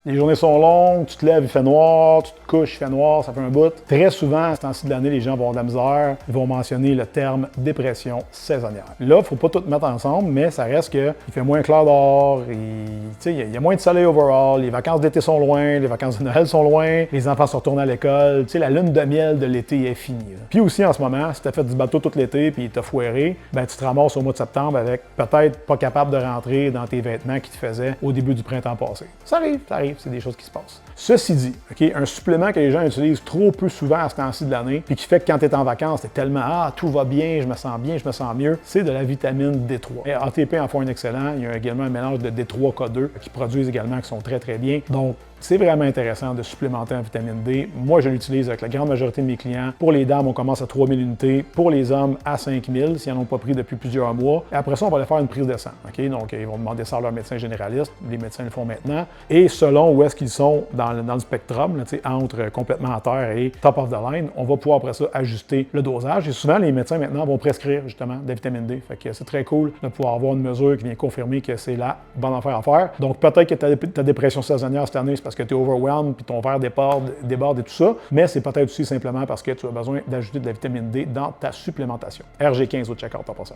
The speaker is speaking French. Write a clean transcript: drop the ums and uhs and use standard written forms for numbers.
Les journées sont longues, tu te lèves, il fait noir, tu te couches, il fait noir, ça fait un bout. Très souvent, à ce temps-ci de l'année, les gens vont avoir de la misère, ils vont mentionner le terme dépression saisonnière. Là, il ne faut pas tout mettre ensemble, mais ça reste qu'il fait moins clair dehors, il y a moins de soleil overall, les vacances d'été sont loin, les vacances de Noël sont loin, les enfants se retournent à l'école, la lune de miel de l'été est finie. Là. Puis aussi, en ce moment, si tu as fait du bateau tout l'été puis tu as foiré, ben, tu te ramasses au mois de septembre avec peut-être pas capable de rentrer dans tes vêtements qui te faisaient au début du printemps passé. Ça arrive, c'est des choses qui se passent. Ceci dit, un supplément que les gens utilisent trop peu souvent à ce temps-ci de l'année, puis qui fait que quand tu es en vacances, tu es tellement « Ah, tout va bien, je me sens mieux », c'est de la vitamine D3. Et ATP en font un excellent, il y a également un mélange de D3, K2 qui produisent également, qui sont très très bien. Donc, c'est vraiment intéressant de supplémenter en vitamine D. Moi, je l'utilise avec la grande majorité de mes clients. Pour les dames, on commence à 3000 unités. Pour les hommes, à 5000, s'ils n'en ont pas pris depuis plusieurs mois. Et après ça, on va aller faire une prise de sang. Donc, ils vont demander ça à leur médecin généraliste. Les médecins le font maintenant. Et selon où est-ce qu'ils sont dans le spectrum, là, entre complètement à terre et top of the line, on va pouvoir après ça ajuster le dosage. Et souvent, les médecins maintenant vont prescrire justement de la vitamine D. Fait que c'est très cool de pouvoir avoir une mesure qui vient confirmer que c'est la bonne affaire à faire. Donc, peut-être que ta dépression saisonnière cette année, c'est parce que tu es overwhelmed puis ton verre déborde et tout ça, mais c'est peut-être aussi simplement parce que tu as besoin d'ajouter de la vitamine D dans ta supplémentation. RG15 au checkout en passant.